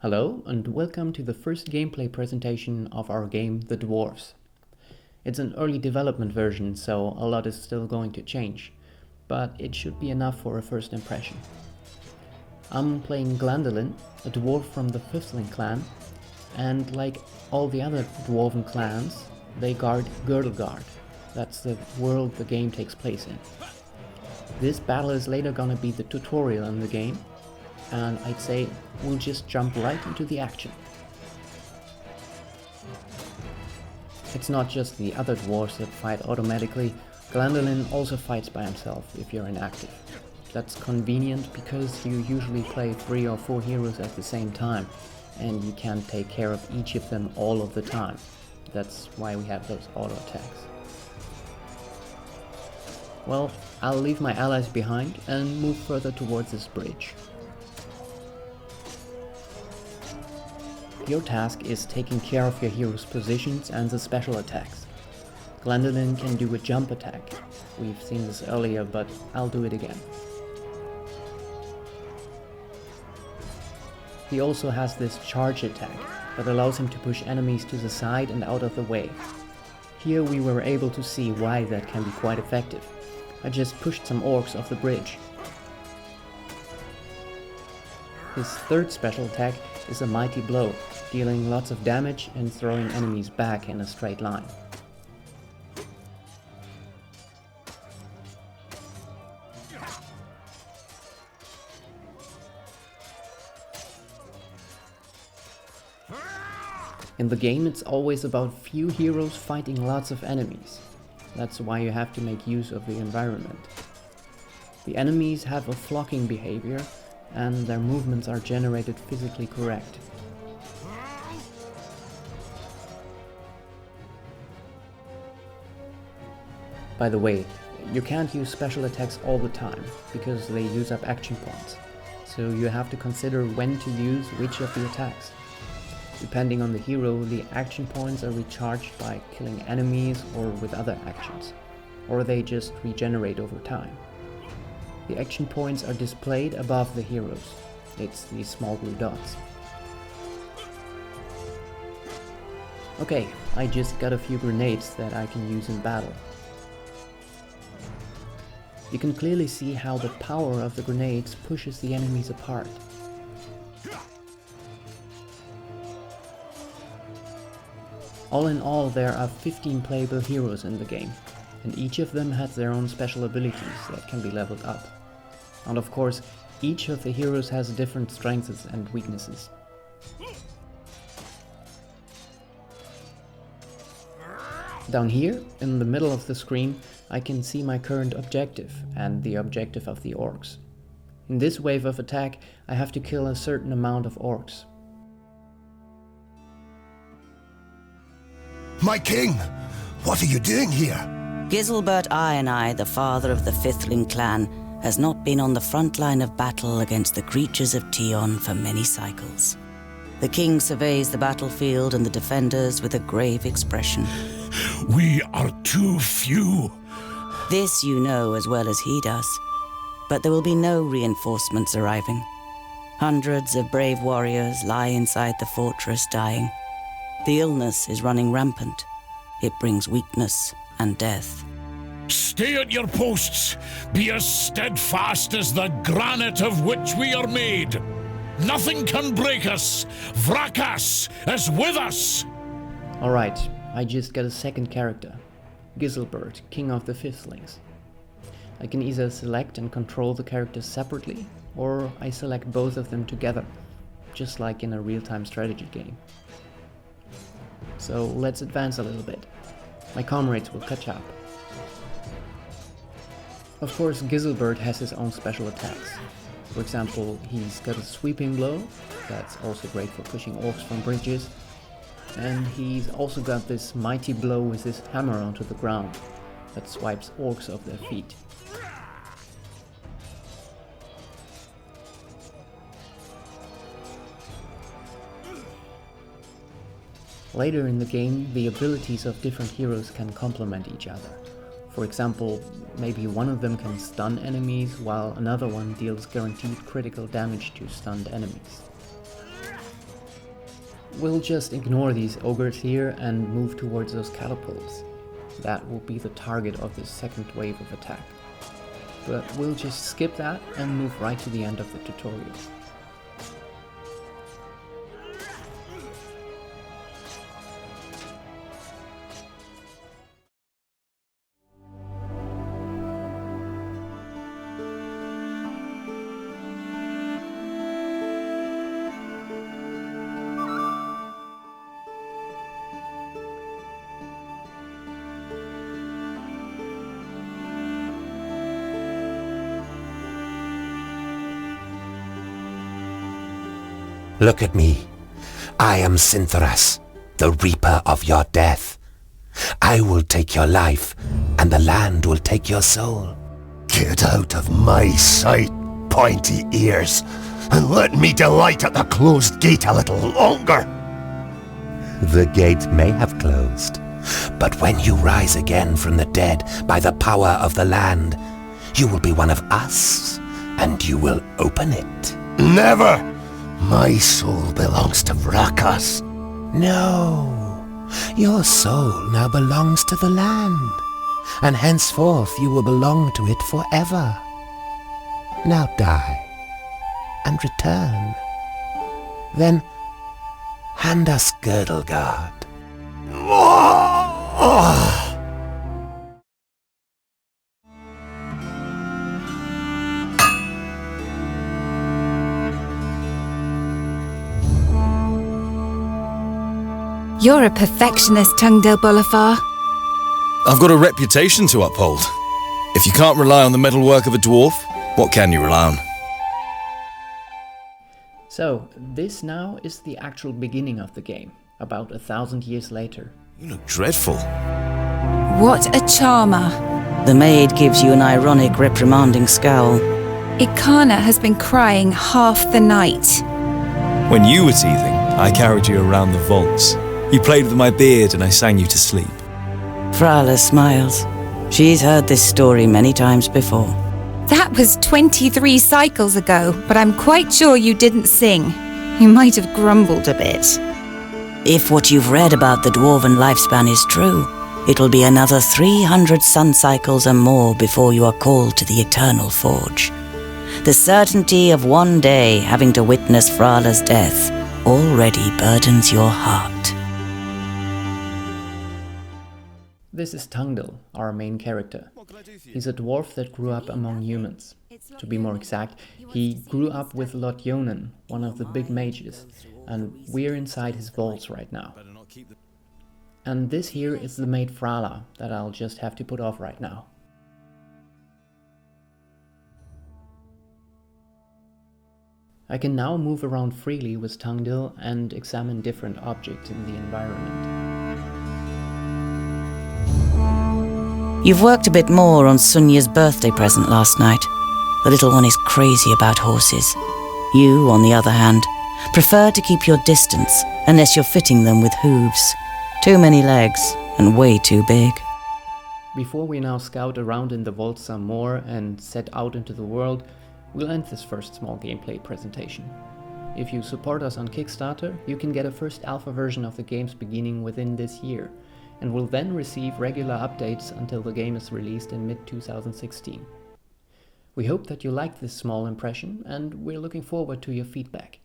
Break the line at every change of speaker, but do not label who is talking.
Hello and welcome to the first gameplay presentation of our game, The Dwarves. It's an early development version, so a lot is still going to change, but it should be enough for a first impression. I'm playing Glandolin, a dwarf from the Fifthling clan, and like all the other dwarven clans, they guard Girdlegard. That's the world the game takes place in. This battle is later gonna be the tutorial in the game, and I'd say we'll just jump right into the action. It's not just the other dwarves that fight automatically, Glandolin also fights by himself if you're inactive. That's convenient because you usually play 3 or 4 heroes at the same time, and you can't take care of each of them all of the time. That's why we have those auto attacks. Well, I'll leave my allies behind and move further towards this bridge. Your task is taking care of your hero's positions and the special attacks. Glandolin can do a jump attack. We've seen this earlier, but I'll do it again. He also has this charge attack that allows him to push enemies to the side and out of the way. Here we were able to see why that can be quite effective. I just pushed some orcs off the bridge. His third special attack is a mighty blow, dealing lots of damage and throwing enemies back in a straight line. In the game, it's always about few heroes fighting lots of enemies. That's why you have to make use of the environment. The enemies have a flocking behavior, and their movements are generated physically correct. By the way, you can't use special attacks all the time, because they use up action points, so you have to consider when to use which of the attacks. Depending on the hero, the action points are recharged by killing enemies or with other actions, or they just regenerate over time. The action points are displayed above the heroes. It's these small blue dots. Okay, I just got a few grenades that I can use in battle. You can clearly see how the power of the grenades pushes the enemies apart. All in all, there are 15 playable heroes in the game, and each of them has their own special abilities that can be leveled up. And of course, each of the heroes has different strengths and weaknesses. Down here, in the middle of the screen, I can see my current objective and the objective of the orcs. In this wave of attack, I have to kill a certain amount of orcs.
My king, what are you doing here?
Giselbert I, the father of the Fifthling clan, has not been on the front line of battle against the creatures of Tion for many cycles. The king surveys the battlefield and the defenders with a grave expression.
We are too few.
This you know as well as he does. But there will be no reinforcements arriving. Hundreds of brave warriors lie inside the fortress dying. The illness is running rampant. It brings weakness and death.
Stay at your posts. Be as steadfast as the granite of which we are made. Nothing can break us. Vrakas is with us.
Alright, I just got a second character. Giselbert, king of the Fifthlings. I can either select and control the characters separately, or I select both of them together, just like in a real-time strategy game. So let's advance a little bit. My comrades will catch up. Of course, Giselbert has his own special attacks. For example, he's got a sweeping blow, that's also great for pushing orcs from bridges. And he's also got this mighty blow with his hammer onto the ground, that swipes orcs off their feet. Later in the game, the abilities of different heroes can complement each other. For example, maybe one of them can stun enemies, while another one deals guaranteed critical damage to stunned enemies. we'll just ignore these ogres here and move towards those catapults. That will be the target of the second wave of attack. But we'll just skip that and move right to the end of the tutorial.
Look at me. I am Syntheras, the Reaper of your death. I will take your life, and the land will take your soul.
Get out of my sight, pointy ears, and let me delight at the closed gate a little longer.
The gate may have closed, but when you rise again from the dead by the power of the land, you will be one of us, and you will open it.
Never! My soul belongs to Vrakas.
No, your soul now belongs to the land, and henceforth you will belong to it forever. Now die, and return. Then hand us Girdlegard.
You're a perfectionist, Tungdil Bolafar.
I've got a reputation to uphold. If you can't rely on the metalwork of a dwarf, what can you rely on?
So, this now is the actual beginning of the game, about 1,000 years later.
You look dreadful.
What a charmer.
The maid gives you an ironic, reprimanding scowl.
Ikana has been crying half the night.
When you were teething, I carried you around the vaults. You played with my beard and I sang you to sleep.
Frala smiles. She's heard this story many times before.
That was 23 cycles ago, but I'm quite sure you didn't sing. You might have grumbled a bit.
If what you've read about the dwarven lifespan is true, it'll be another 300 sun cycles and more before you are called to the Eternal Forge. The certainty of one day having to witness Frala's death already burdens your heart.
This is Tungdil, our main character. He's a dwarf that grew up among humans. To be more exact, he grew up with Lord Yonan, one of the big mages, and we're inside his vaults right now. And this here is the maid Frala that I'll just have to put off right now. I can now move around freely with Tungdil and examine different objects in the environment.
You've worked a bit more on Sunya's birthday present last night. The little one is crazy about horses. You, on the other hand, prefer to keep your distance unless you're fitting them with hooves. Too many legs and way too big.
Before we now scout around in the vault some more and set out into the world, we'll end this first small gameplay presentation. If you support us on Kickstarter, you can get a first alpha version of the games beginning within this year, and will then receive regular updates until the game is released in mid-2016. We hope that you liked this small impression, and we're looking forward to your feedback.